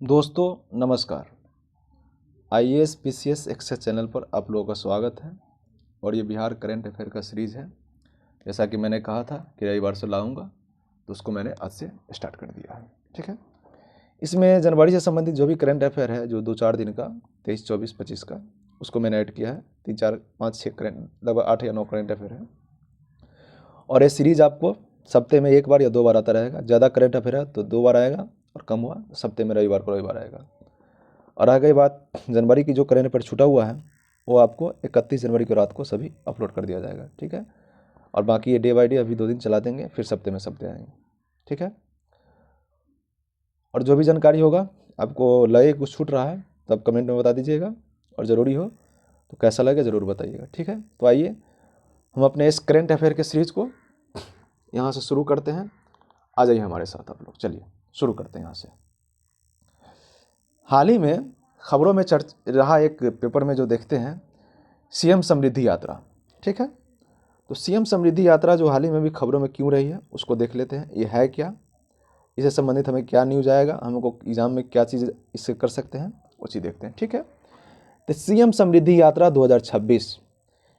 दोस्तों नमस्कार। IAS PCS access channel पर आप लोगों का स्वागत है और ये बिहार करंट अफेयर का सीरीज़ है। जैसा कि मैंने कहा था कि रविवार से लाऊंगा, तो उसको मैंने आज से स्टार्ट कर दिया है। ठीक है, इसमें जनवरी से संबंधित जो भी करंट अफेयर है, जो 2-4 दिन का 23, 24, 25 का, उसको मैंने ऐड किया है। 3, 4, 5, 6 करंट, लगभग 8 या 9 करंट अफेयर है। और ये सीरीज़ आपको सप्ते में 1 बार या 2 बार आता रहेगा। ज़्यादा करंट अफेयर है तो 2 बार आएगा, और कम हुआ सप्ते में रविवार को रविवार आएगा। और आ गई बात जनवरी की, जो करंट अफेयर छूटा हुआ है वो आपको 31 जनवरी को रात को सभी अपलोड कर दिया जाएगा। ठीक है, और बाकी ये डे बाय डे अभी 2 दिन चला देंगे, फिर सप्ते में सप्ते आएंगे। ठीक है, और जो भी जानकारी होगा, आपको लगे कुछ छूट रहा है तो आप कमेंट में बता दीजिएगा, और ज़रूरी हो तो कैसा लगे ज़रूर बताइएगा। ठीक है, तो आइए हम अपने इस करंट अफेयर के सीरीज़ को यहाँ से शुरू करते हैं। आ जाइए हमारे साथ आप लोग, चलिए शुरू करते हैं यहाँ से। हाल ही में खबरों में चर्च रहा एक पेपर में जो देखते हैं, सीएम समृद्धि यात्रा। ठीक है, तो सीएम समृद्धि यात्रा जो हाल ही में भी खबरों में क्यों रही है उसको देख लेते हैं। ये है क्या, इससे संबंधित हमें क्या न्यूज़ आएगा, हमको एग्जाम में क्या चीज़ इससे कर सकते हैं, वो चीज़ देखते हैं। ठीक है, तो सीएम समृद्धि यात्रा 2026,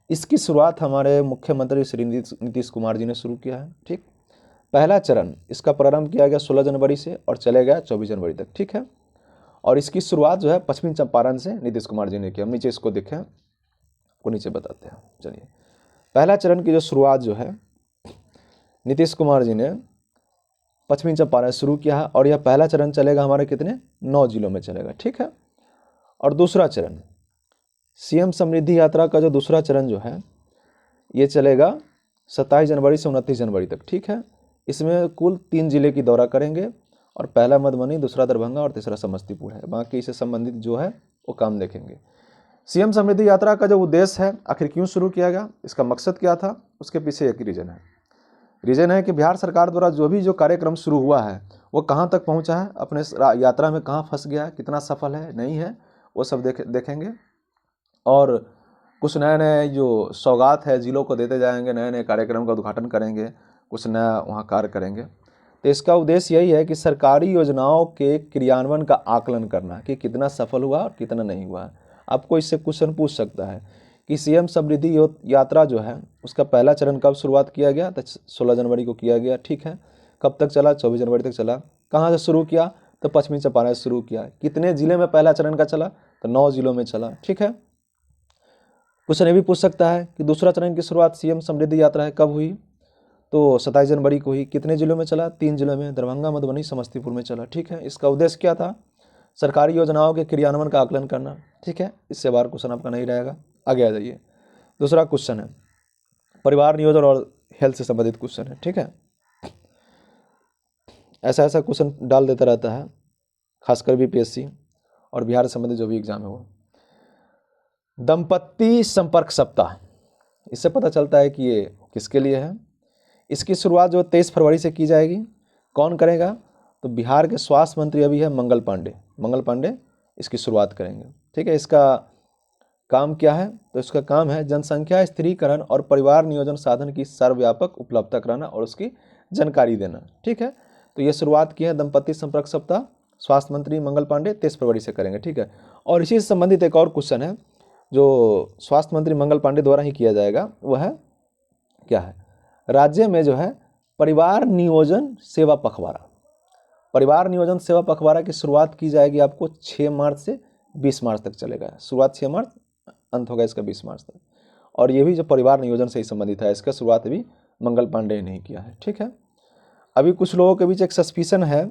इसकी शुरुआत हमारे मुख्यमंत्री श्री नीतीश कुमार जी ने शुरू किया है। ठीक, पहला चरण इसका प्रारंभ किया गया 16 जनवरी से और चलेगा 24 जनवरी तक। ठीक है, और इसकी शुरुआत जो है पश्चिमी चंपारण से नीतीश कुमार जी ने किया। हम नीचे इसको देखें, को नीचे बताते हैं। चलिए, पहला चरण की जो शुरुआत जो है नीतीश कुमार जी ने पश्चिमी चंपारण शुरू किया है, और यह पहला चरण चलेगा हमारे कितने 9 जिलों में चलेगा। ठीक है, और दूसरा चरण सीएम समृद्धि यात्रा का जो दूसरा चरण जो है ये चलेगा 27 जनवरी से 29 जनवरी तक। ठीक है, इसमें कुल 3 जिले की दौरा करेंगे, और पहला मधुबनी, दूसरा दरभंगा और तीसरा समस्तीपुर है। बाकी इससे संबंधित जो है वो काम देखेंगे। सीएम समृद्धि यात्रा का जो उद्देश्य है, आखिर क्यों शुरू किया गया, इसका मकसद क्या था, उसके पीछे एक रीज़न है कि बिहार सरकार द्वारा जो कार्यक्रम शुरू हुआ है वो कहाँ तक पहुँचा है, अपने यात्रा में कहाँ फंस गया है, कितना सफल है नहीं है, वो सब देखेंगे। और कुछ नए नए जो सौगात है जिलों को देते जाएंगे, नए नए कार्यक्रम का उद्घाटन करेंगे, कुछ नया वहाँ कार्य करेंगे। तो इसका उद्देश्य यही है कि सरकारी योजनाओं के क्रियान्वयन का आकलन करना कि कितना सफल हुआ और कितना नहीं हुआ। आपको इससे क्वेश्चन पूछ सकता है कि सीएम समृद्धि यात्रा जो है उसका पहला चरण कब शुरुआत किया गया, तो 16 जनवरी को किया गया। ठीक है, कब तक चला, 24 जनवरी तक चला। कहाँ से शुरू किया, तो पश्चिमी चंपारण से शुरू किया। कितने जिले में पहला चरण का चला, तो 9 जिलों में चला। ठीक है, क्वेश्चन ये भी पूछ सकता है कि दूसरा चरण की शुरुआत सीएम समृद्धि यात्रा है कब हुई, तो 27 जनवरी को हुई। कितने जिलों में चला, 3 जिलों में, दरभंगा, मधुबनी, समस्तीपुर में चला। ठीक है, इसका उद्देश्य क्या था, सरकारी योजनाओं के क्रियान्वयन का आकलन करना। ठीक है, इससे बाहर क्वेश्चन आपका नहीं रहेगा। आगे आ जाइए, दूसरा क्वेश्चन है परिवार नियोजन और हेल्थ से संबंधित क्वेश्चन है। ठीक है, ऐसा क्वेश्चन डाल देता रहता है, खासकर बीपीएससी और बिहार से संबंधित जो भी एग्जाम है वो। दंपत्ति संपर्क सप्ताह, इससे पता चलता है कि ये किसके लिए है। इसकी शुरुआत जो 23 फरवरी से की जाएगी। कौन करेगा, तो बिहार के स्वास्थ्य मंत्री अभी है मंगल पांडे इसकी शुरुआत करेंगे। ठीक है, इसका काम क्या है, तो इसका काम है जनसंख्या स्थिरीकरण और परिवार नियोजन साधन की सर्वव्यापक उपलब्धता कराना और उसकी जानकारी देना। ठीक है, तो ये शुरुआत की है दंपत्ति संपर्क सप्ताह, स्वास्थ्य मंत्री मंगल पांडे 23 फरवरी से करेंगे। ठीक है, और इसी से संबंधित एक और क्वेश्चन है जो स्वास्थ्य मंत्री मंगल पांडे द्वारा ही किया जाएगा, वह है क्या है, राज्य में जो है परिवार नियोजन सेवा पखवाड़ा की शुरुआत की जाएगी आपको 6 मार्च से 20 मार्च तक चलेगा। शुरुआत 6 मार्च, अंत होगा इसका 20 मार्च तक। और ये भी जो परिवार नियोजन से ही संबंधित है, इसका शुरुआत भी मंगल पांडे ने किया है। ठीक है, अभी कुछ लोगों के बीच एक सस्पिशन है,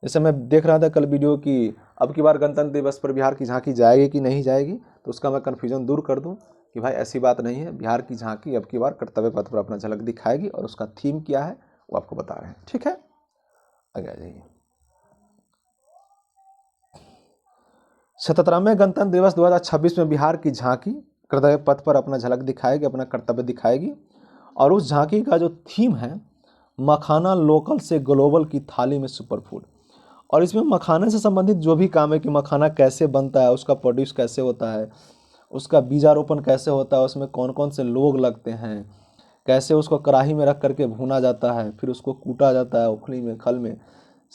जैसे मैं देख रहा था कल वीडियो की अब की बार गणतंत्र दिवस पर बिहार की झांकी जाएगी कि नहीं जाएगी, तो उसका मैं कन्फ्यूजन दूर कर दूं कि भाई ऐसी बात नहीं है। बिहार की झांकी अब की बार कर्तव्य पथ पर अपना झलक दिखाएगी, और उसका थीम क्या है वो आपको बता रहे हैं। ठीक है, आगे आ जाइए। 77वें गणतंत्र दिवस 2026 में बिहार की झांकी कर्तव्य पथ पर अपना झलक दिखाएगी, अपना कर्तव्य दिखाएगी। और उस झांकी का जो थीम है, मखाना लोकल से ग्लोबल की थाली में सुपर फूड। और इसमें मखाने से संबंधित जो भी काम है कि मखाना कैसे बनता है, उसका प्रोड्यूस कैसे होता है, उसका बीजारोपण कैसे होता है, उसमें कौन कौन से लोग लगते हैं, कैसे उसको कढ़ाई में रख करके भूना जाता है, फिर उसको कूटा जाता है उखली में, खल में,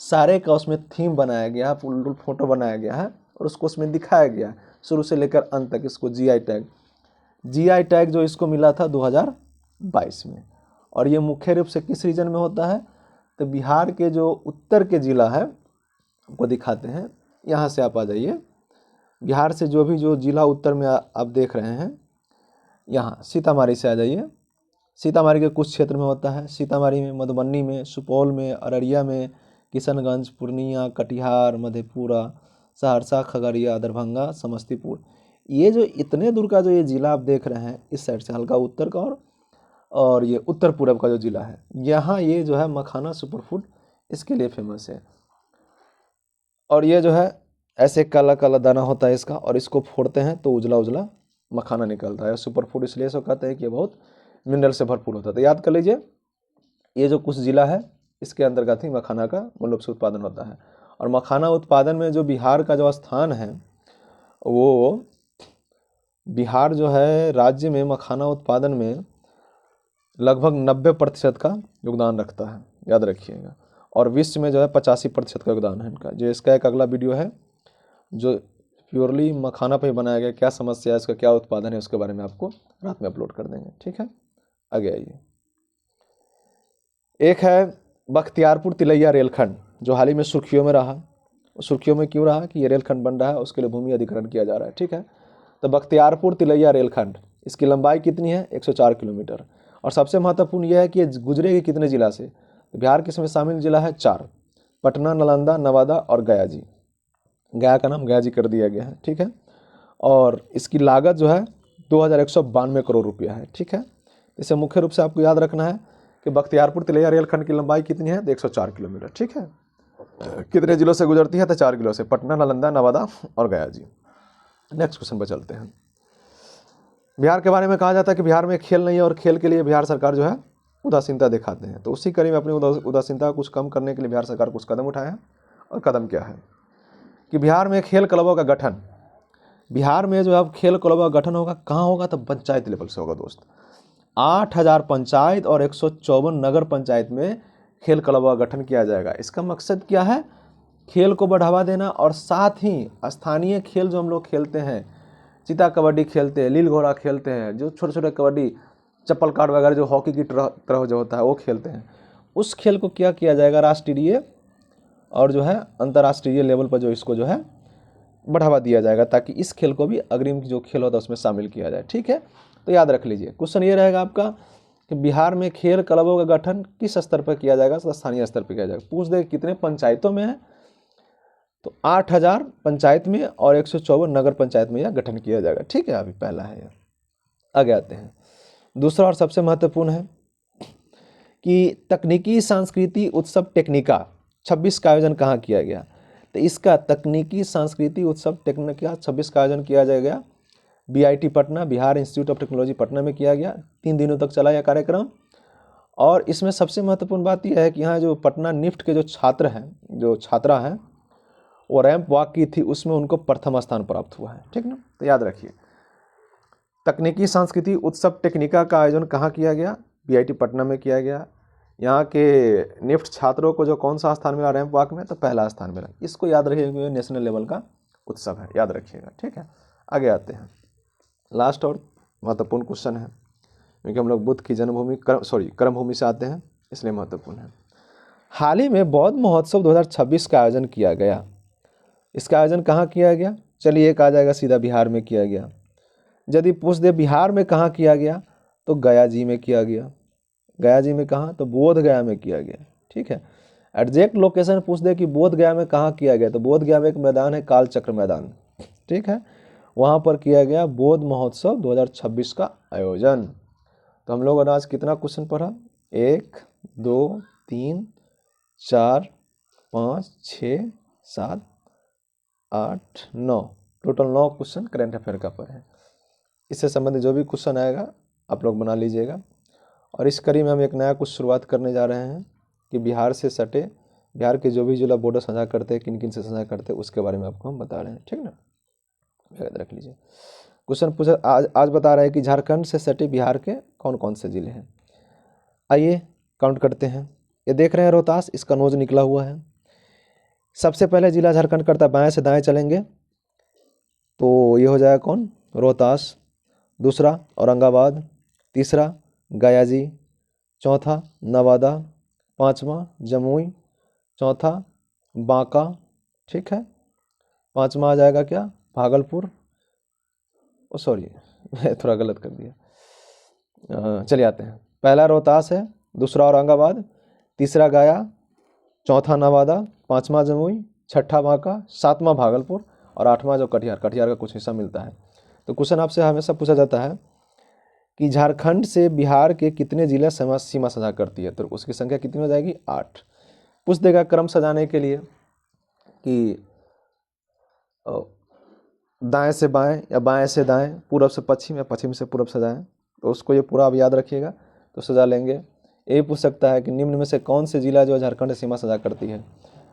सारे का उसमें थीम बनाया गया है, फोटो बनाया गया है और उसको उसमें दिखाया गया है शुरू से लेकर अंत तक। इसको जीआई टैग जो इसको मिला था 2022 में। और ये मुख्य रूप से किस रीजन में होता है, तो बिहार के जो उत्तर के जिला है को दिखाते हैं। यहाँ से आप आ जाइए, बिहार से जो जिला उत्तर में आप देख रहे हैं, यहाँ सीतामढ़ी से आ जाइए। सीतामढ़ी के कुछ क्षेत्र में होता है, सीतामढ़ी में, मधुबनी में, सुपौल में, अररिया में, किशनगंज, पूर्णिया, कटिहार, मधेपुरा, सहरसा, खगड़िया, दरभंगा, समस्तीपुर। ये जो इतने दूर का जो ये जिला आप देख रहे हैं, इस साइड से हल्का उत्तर का और ये उत्तर पूर्व का जो जिला है, यहाँ ये जो है मखाना सुपरफूड इसके लिए फेमस है। और ये जो है ऐसे काला काला दाना होता है इसका, और इसको फोड़ते हैं तो उजला उजला मखाना निकलता है। सुपरफूड इसलिए से कहते हैं कि ये बहुत मिनरल से भरपूर होता है। तो याद कर लीजिए, ये जो कुछ जिला है इसके अंतर्गत ही मखाना का मूल रूप से उत्पादन होता है। और मखाना उत्पादन में जो बिहार का जो स्थान है, वो बिहार जो है राज्य में मखाना उत्पादन में लगभग 90% का योगदान रखता है, याद रखिएगा। और विश्व में जो है 85% का योगदान है इनका। जो इसका एक अगला वीडियो है जो प्योरली मखाना पे बनाया गया, क्या समस्या है इसका, क्या उत्पादन है, उसके बारे में आपको रात में अपलोड कर देंगे, ठीक है। आगे आइए, एक है बख्तियारपुर तिलैया रेलखंड जो हाल ही में सुर्खियों में रहा। सुर्खियों में क्यों रहा कि ये रेलखंड बन रहा है, उसके लिए भूमि अधिग्रहण किया जा रहा है, ठीक है। तो बख्तियारपुर तिलैया रेलखंड, इसकी लंबाई कितनी है, 104 किलोमीटर। और सबसे महत्वपूर्ण यह है कि ये गुजरेगी कितने जिला से, बिहार के इसमें शामिल जिला है 4, पटना, नालंदा, नवादा और गया जी। गया का नाम गया जी कर दिया गया है, ठीक है। और इसकी लागत जो है 2192 करोड़ रुपया है, ठीक है। इसे मुख्य रूप से आपको याद रखना है कि बख्तियारपुर तिलैया रेलखंड की लंबाई कितनी है, 104 किलोमीटर, ठीक है। कितने जिलों से गुजरती है, तो 4 जिलों से, पटना, नालंदा, नवादा और गया जी। नेक्स्ट क्वेश्चन पर चलते हैं। बिहार के बारे में कहा जाता है कि बिहार में खेल नहीं है और खेल के लिए बिहार सरकार जो है उदासीनता दिखाते हैं। तो उसी कड़ी में अपनी उदासीनता को कुछ कम करने के लिए बिहार सरकार कुछ कदम उठाया है। और कदम क्या है कि बिहार में खेल क्लबों का गठन, बिहार में जो अब खेल क्लबों का गठन होगा, कहाँ होगा, तो पंचायत लेवल से होगा दोस्त। 8000 पंचायत और 154 नगर पंचायत में खेल क्लबों का गठन किया जाएगा। इसका मकसद क्या है, खेल को बढ़ावा देना और साथ ही स्थानीय खेल जो हम लोग खेलते हैं, चीता कबड्डी खेलते हैं, लील घोड़ा खेलते हैं, जो छोटे छोटे कबड्डी, चप्पल कार्ड वगैरह जो हॉकी की तरह जो होता है वो खेलते हैं, उस खेल को क्या किया जाएगा, राष्ट्रीय और जो है अंतर्राष्ट्रीय लेवल पर जो इसको जो है बढ़ावा दिया जाएगा, ताकि इस खेल को भी अग्रिम जो खेल होता है उसमें शामिल किया जाए, ठीक है। तो याद रख लीजिए, क्वेश्चन ये रहेगा आपका कि बिहार में खेल क्लबों का गठन किस स्तर पर किया जाएगा, स्थानीय स्तर पर किया जाएगा। पूछ दे कितने पंचायतों में है, तो 8000 पंचायत में और 154 नगर पंचायत में यह गठन किया जाएगा, ठीक है। अभी पहला है यह। आगे आते हैं, दूसरा और सबसे महत्वपूर्ण है कि तकनीकी सांस्कृतिक उत्सव टेक्निका 26 का आयोजन कहाँ किया गया। तो इसका तकनीकी सांस्कृतिक उत्सव टेक्निका 26 का आयोजन किया जाएगा BIT Patna, Bihar institute of technology Patna में किया गया। 3 दिनों तक चला यह कार्यक्रम। और इसमें सबसे महत्वपूर्ण बात यह है कि यहाँ जो पटना निफ्ट के जो छात्र हैं, जो छात्रा हैं, वो रैंप वॉक की थी, उसमें उनको प्रथम स्थान प्राप्त हुआ है, ठीक ना। तो याद रखिए, तकनीकी सांस्कृतिक उत्सव टेक्निका का आयोजन कहाँ किया गया, बीआईटी पटना में किया गया। यहाँ के निफ्ट छात्रों को जो कौन सा स्थान मिला रैंप वॉक में, तो पहला स्थान मिला। इसको याद रखिएगा, नेशनल लेवल का उत्सव है, याद रखिएगा, ठीक है। आगे आते हैं, लास्ट और महत्वपूर्ण क्वेश्चन है, क्योंकि हम लोग बुद्ध की जन्मभूमि कर्मभूमि से आते हैं, इसलिए महत्वपूर्ण है। हाल ही में बौद्ध महोत्सव 2026 का आयोजन किया गया। इसका आयोजन कहाँ किया गया, चलिए एक आ जाएगा सीधा, बिहार में किया गया। यदि पूछ दे बिहार में कहाँ किया गया, तो गया जी में किया गया। गया जी में कहाँ, तो बोध गया में किया गया, ठीक है। एग्जैक्ट लोकेशन पूछ दे कि बोध गया में कहाँ किया गया, तो बोध गया में एक मैदान है, काल चक्र मैदान, ठीक है, वहाँ पर किया गया बौद्ध महोत्सव 2026 का आयोजन। तो हम लोगों ने आज कितना क्वेश्चन पढ़ा, 1 2 3 4 5 6 7 8 9, टोटल 9 क्वेश्चन करेंट अफेयर का पढ़े। इससे संबंधित जो भी क्वेश्चन आएगा आप लोग बना लीजिएगा। और इस कड़ी में हम एक नया कुछ शुरुआत करने जा रहे हैं कि बिहार से सटे, बिहार के जो भी जिला बॉर्डर साझा करते हैं, किन किन से साझा करते हैं, उसके बारे में आपको हम बता रहे हैं, ठीक ना। याद रख लीजिए, क्वेश्चन पूछा आज बता रहे हैं कि झारखंड से सटे बिहार के कौन कौन से जिले हैं। आइए काउंट करते हैं। ये देख रहे हैं रोहतास, इसका नोज निकला हुआ है। सबसे पहले जिला झारखंड करता है, बाएं से दाएं चलेंगे तो ये हो जाएगा कौन, रोहतास। दूसरा औरंगाबाद, तीसरा गयाजी, चौथा नवादा, पांचवा जमुई, चौथा बांका, ठीक है। पांचवा आ जाएगा क्या, भागलपुर, ओ सॉरी मैं थोड़ा गलत कर दिया। चलिए आते हैं, पहला रोहतास है, दूसरा औरंगाबाद, तीसरा गया, चौथा नवादा, पांचवा जमुई, छठा बांका, सातवां भागलपुर और आठवां जो कटिहार, कटिहार का कुछ हिस्सा मिलता है। तो क्वेश्चन आपसे हमेशा पूछा जाता है कि झारखंड से बिहार के कितने जिले सीमा साझा करती है, तो उसकी संख्या कितनी हो जाएगी, 8। पूछ देगा क्रम सजाने के लिए कि दाएं से बाएं या बाएं से दाएं, पूरब से पश्चिम या पश्चिम से पूरब सजाएं, तो उसको ये पूरा आप याद रखिएगा तो सजा लेंगे। ये पूछ सकता है कि निम्न में से कौन से जिला जो है झारखंड से सीमा सजा करती है,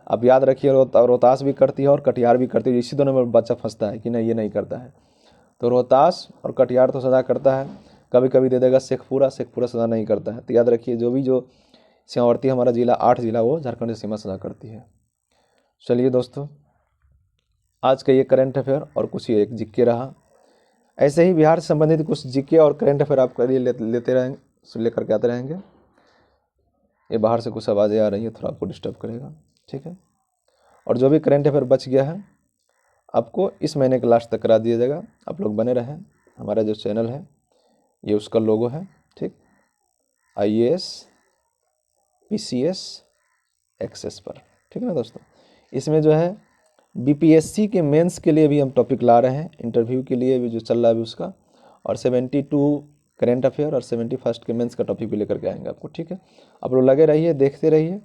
आप याद रखिए रोहतास भी करती है और कटिहार भी करती है। इसी दोनों में बच्चा फंसता है कि नहीं ये नहीं करता है, तो रोहतास और कटिहार तो सजा करता है, कभी कभी दे देगा शेखपुरा, शेखपुरा सजा नहीं करता है। तो याद रखिए जो भी जो सीमावर्ती हमारा जिला 8 जिला वो झारखंड से सीमा सजा करती है। चलिए दोस्तों, आज का ये करंट अफेयर और कुछ ही एक जीके रहा। ऐसे ही बिहार से संबंधित कुछ जीके और करंट अफेयर आपके लिए लेते रहेंगे, लेकर के आते रहेंगे। ये बाहर से कुछ आवाज़ें आ रही है, थोड़ा आपको डिस्टर्ब करेगा, ठीक है। और जो भी करंट अफेयर बच गया है आपको इस महीने के लास्ट तक करा दिया जाएगा। आप लोग बने रहें, हमारा जो चैनल है ये उसका लोगो है, ठीक, IAS PCS एक्सेस पर, ठीक है ना दोस्तों। इसमें जो है BPSC के मेंस के लिए भी हम टॉपिक ला रहे हैं, इंटरव्यू के लिए भी जो चल रहा है अभी उसका, और 72 करेंट अफेयर और 71 के मेंस का टॉपिक भी लेकर के आएंगे आपको, ठीक है। आप लोग लगे रहिए, देखते रहिए।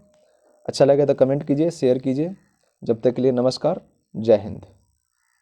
अच्छा लगे तो कमेंट कीजिए, शेयर कीजिए। जब तक के लिए नमस्कार, जय हिंद।